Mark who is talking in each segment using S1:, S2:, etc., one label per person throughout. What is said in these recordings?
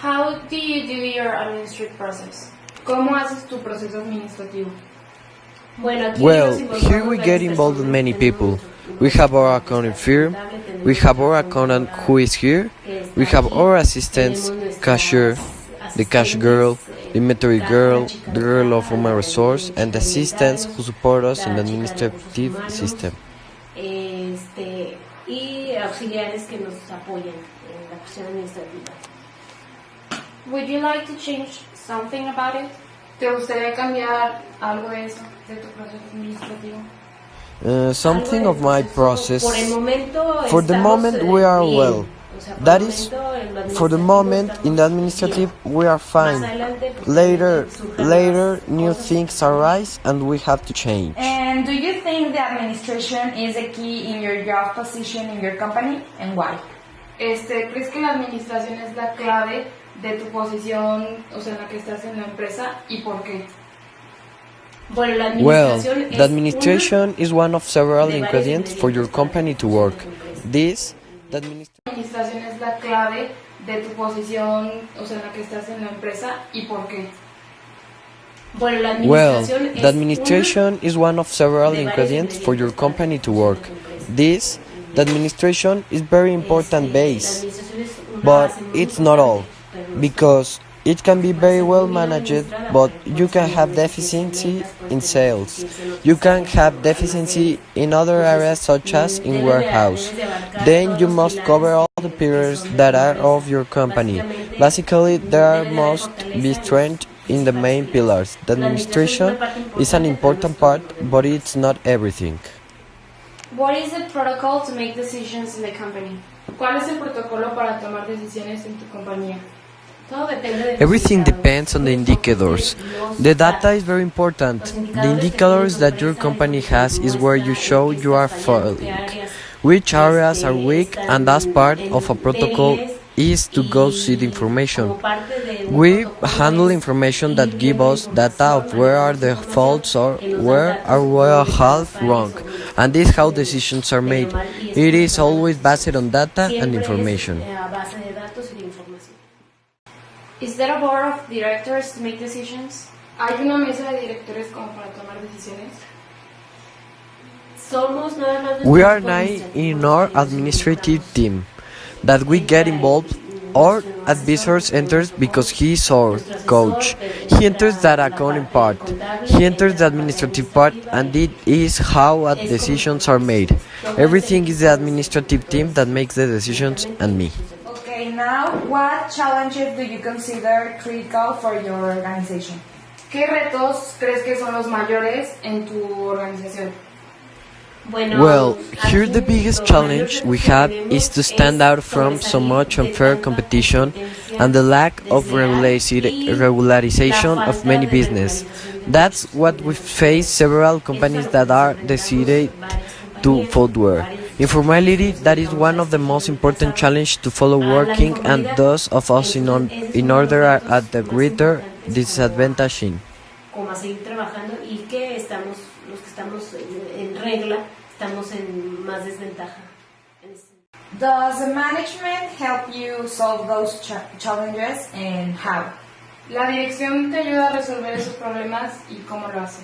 S1: How do you do your administrative process?
S2: ¿Cómo haces tu proceso administrativo?
S3: Well, here we get involved with many people. We have our accounting firm, we have our accountant who is here, we have our assistants, cashier, the cash girl, the inventory girl, the girl of human resource, and the assistants who support us in the administrative system.
S4: Y auxiliares que nos apoyan en la cuestión administrativa.
S1: Would you like to change something about it?
S2: ¿Te gustaría cambiar algo de eso, de tu proceso administrativo?
S3: Something of my process.
S4: For
S3: the moment, we are well. That is, for the moment, in the administrative, we are fine. Later, new things arise and we have to change.
S5: And do you think the administration is a key in your job position in your company, and why?
S2: ¿Crees que la administración es la clave de tu posición, o sea, en la que estás en la empresa, y por qué?
S3: Well, the administration is one of several ingredients for your company to work.
S2: La administración es la clave de tu posición, o sea, en la que estás en la empresa, y por qué?
S3: Well, the administration is one of several ingredients for your company to work. The administration is very important base, but it's not all, because it can be very well managed, but you can have deficiency in sales. You can have deficiency in other areas such as in warehouse. Then you must cover all the pillars that are of your company. Basically, there must be strength in the main pillars. The administration is an important part, but it's not everything.
S1: What is the protocol to make decisions in the company?
S2: ¿Cuál es el protocolo para tomar decisiones en tu compañía?
S3: Everything depends on the indicators. The data is very important. The indicators that your company has is where you show you are failing, which areas are weak, and as part of a protocol is to go see the information. We handle information that give us data of where are the faults or where are we half wrong, and this is how decisions are made. It is always based on data and information.
S1: Is there a board of directors to make decisions?
S2: ¿Hay una mesa de directores como para tomar decisiones?
S3: We are 9 in our administrative team that we get involved. Our advisor enters because he is our coach. He enters that accounting part. He enters the administrative part, and it is how decisions are made. Everything is the administrative team that makes the decisions and me.
S5: Okay, now what challenges do you consider critical for your organization?
S2: ¿Qué retos crees que son los mayores en tu organización?
S3: Well, here the biggest challenge we have is to stand out from so much unfair competition and the lack of regularization of many business. That's what we face several companies that are decided to footwear. Informality, that is one of the most important challenges to follow working, and those of us in order are at the greater disadvantage.
S4: Como a seguir trabajando y que estamos, los que estamos en regla, estamos en más desventaja.
S5: Does the management help you solve those challenges, and how?
S2: La dirección te ayuda a resolver esos problemas, y cómo lo hace.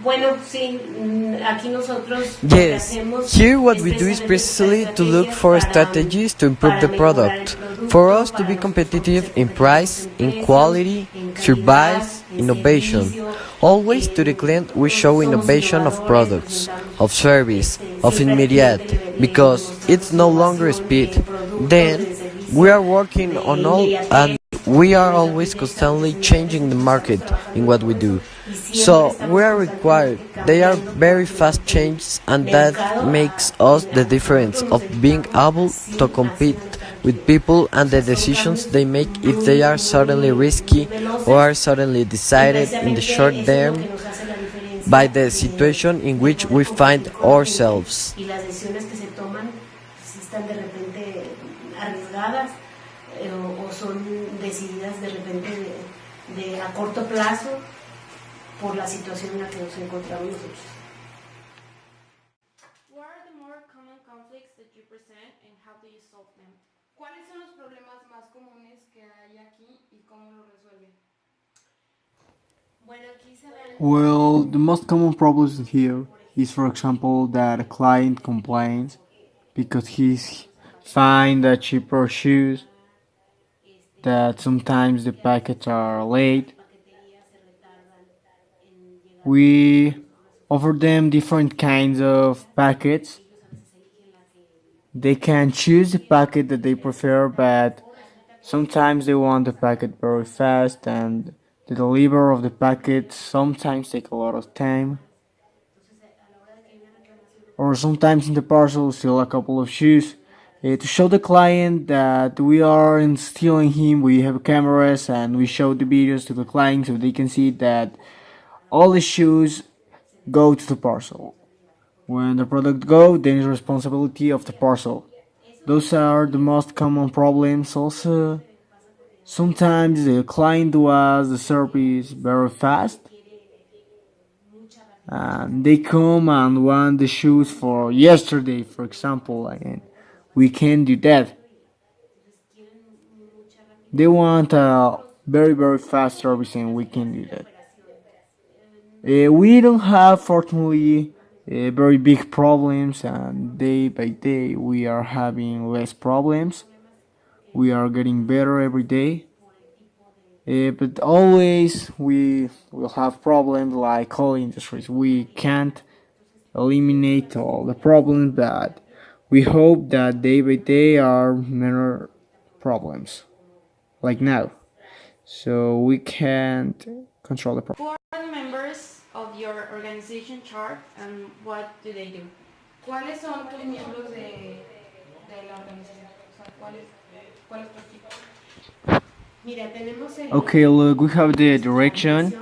S4: Bueno, sí, aquí nosotros
S3: Yes, here what we do is precisely to look for strategies to improve the product, for us to be competitive in price, in quality, service, innovation. Always to the client we show innovation of products, of service, of immediate, because it's no longer speed. Then we are working on all, and we are always constantly changing the market in what we do. So we are required. They are very fast changes, and that makes us the difference of being able to compete with people and the decisions they make, if they are suddenly risky or are suddenly decided in the short term by the situation in which we find ourselves.
S4: Y las decisiones que se toman si están de repente arriesgadas o son decididas de repente de a corto plazo por la situación en la que nos encontramos nosotros.
S1: What are the more common conflicts that you present and how do you solve them?
S2: ¿Cuáles son los problemas más comunes que hay aquí y cómo lo resuelven?
S6: Well, the most common problems here is, for example, that a client complains because he's find a cheaper shoes, that sometimes the packets are late. We offer them different kinds of packets. They can choose the packet that they prefer, but sometimes they want the packet very fast, and the delivery of the packet sometimes take a lot of time. Or sometimes in the parcel still a couple of shoes. To show the client that we aren't stealing him, we have cameras and we show the videos to the client so they can see that all the shoes go to the parcel. When the product go, then it's responsibility of the parcel. Those are the most common problems. Also, sometimes the client does the service very fast, and they come and want the shoes for yesterday, for example, and we can't do that. They want a very fast service, and we can do that. We don't have, fortunately, very big problems, and day by day we are having less problems. We are getting better every day. But always we will have problems like all industries. We can't eliminate all the problems, but we hope that day by day are minor problems, like now. So we can't control the problem.
S1: Who are the members of your organization chart and what do they do?
S2: ¿Cuáles son tus miembros de la organización? O sea, ¿cuál es tu equipo?
S6: Okay, look, we have the direction,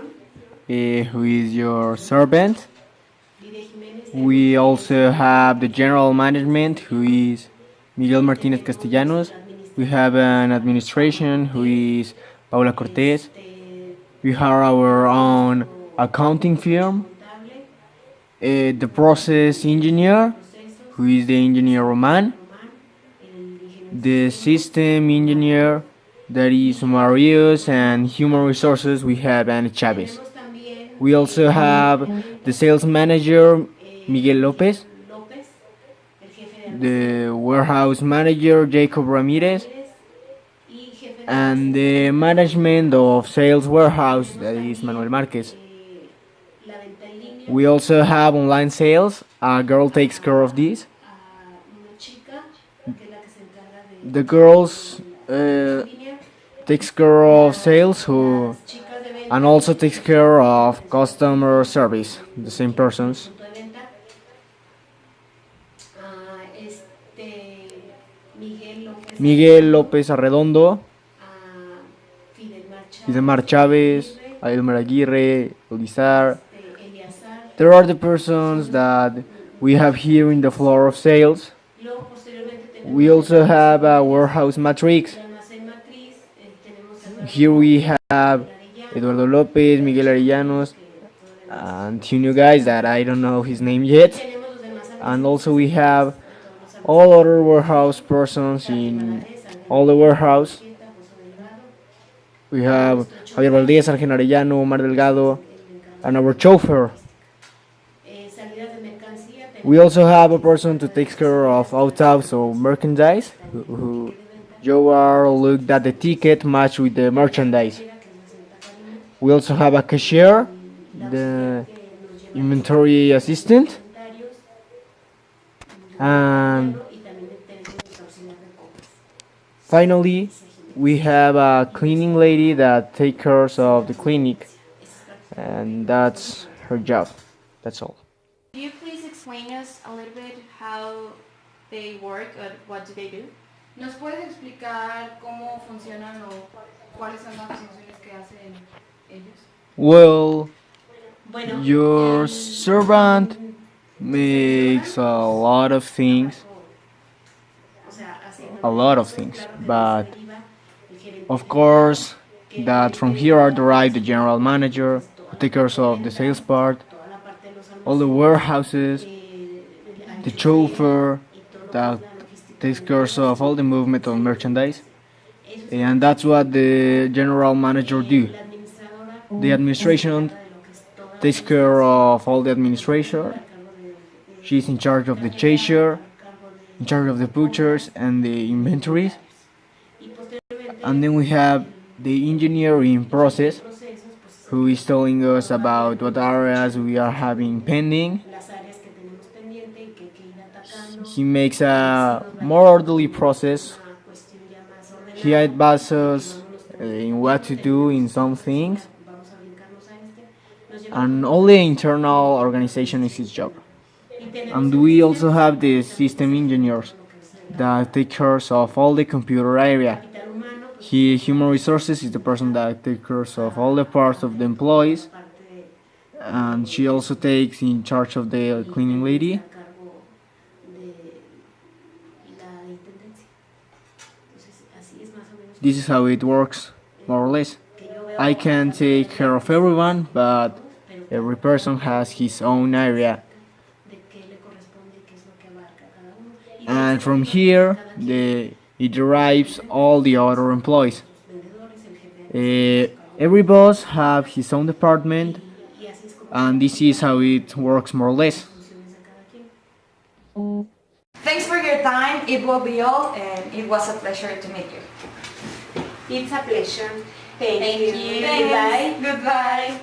S6: who is your servant. We also have the general management, who is Miguel Martinez Castellanos. We have an administration, who is Paula Cortez. We have our own accounting firm, the process engineer, who is the engineer Roman, the system engineer, that is Marius, and human resources, we have Ana Chavez. We also have the sales manager, Miguel Lopez, the warehouse manager, Jacob Ramirez, and the management of sales warehouse, that is Manuel Marquez. We also have online sales. A girl takes care of this. The girls takes care of sales, who and also takes care of customer service, the same persons. Miguel López Arredondo, Idemar Chávez, Adelmar Aguirre, Elizar. There are the persons that we have here in the floor of sales. We also have a warehouse matrix. Here we have Eduardo Lopez, Miguel Arellanos, and two new guys that I don't know his name yet. And also we have all other warehouse persons in all the warehouse. We have Javier Valdez, Argen Arellano, Omar Delgado, and our chauffeur. We also have a person to take care of out-outs or merchandise, who Joe looked at the ticket match with the merchandise. We also have a cashier, the inventory assistant, and finally we have a cleaning lady that takes care of the clinic, and that's her job. That's all.
S1: Do you please explain us a little bit how they work or what do they do?
S2: ¿Nos puedes explicar cómo funcionan o cuáles son las funciones que hacen ellos?
S6: Well, your servant makes a lot of things, but of course that from here are derived the general manager, who takes care of the sales part, all the warehouses, the chauffeur that takes care of all the movement of merchandise, and that's what the general manager do.
S4: La administradora
S6: The administration takes care of all the administration. She's in charge of the chaser, in charge of the butchers and the inventories. And then we have the engineering process, who is telling us about what areas we are having pending.
S4: las áreas que tenemos pendiente y que hay que ir atacando,
S6: He makes a more orderly process.
S4: una cuestión ya más ordenada.
S6: He advises in what to do in some things,
S4: Vamos a brincarnos a este. Nos lleva
S6: and all the internal organization is his job.
S4: y tenemos
S6: And we also have the system engineers that take care of all the computer area.
S4: capital humano, pues
S6: Human resources is the person that takes care of all the parts of the employees,
S4: parte de
S6: and she also takes in charge of the cleaning lady.
S4: a cargo de la intendencia. Entonces, así es más o menos
S6: This is how it works, more or less.
S4: que yo veo
S6: I can take care of everyone, but every person has his own area.
S4: de qué le corresponde y qué es lo que abarca cada uno. Y
S6: And from here, it derives all the other employees.
S4: los vendedores, el jefe
S6: Every boss have his own department,
S4: y así es como
S6: and this is how it works more or less.
S4: funciones de cada quien.
S5: Thanks for your time. It will be all, and it was a pleasure to meet you.
S1: It's a pleasure. Thank you.
S5: Thanks.
S1: Goodbye.
S5: Goodbye.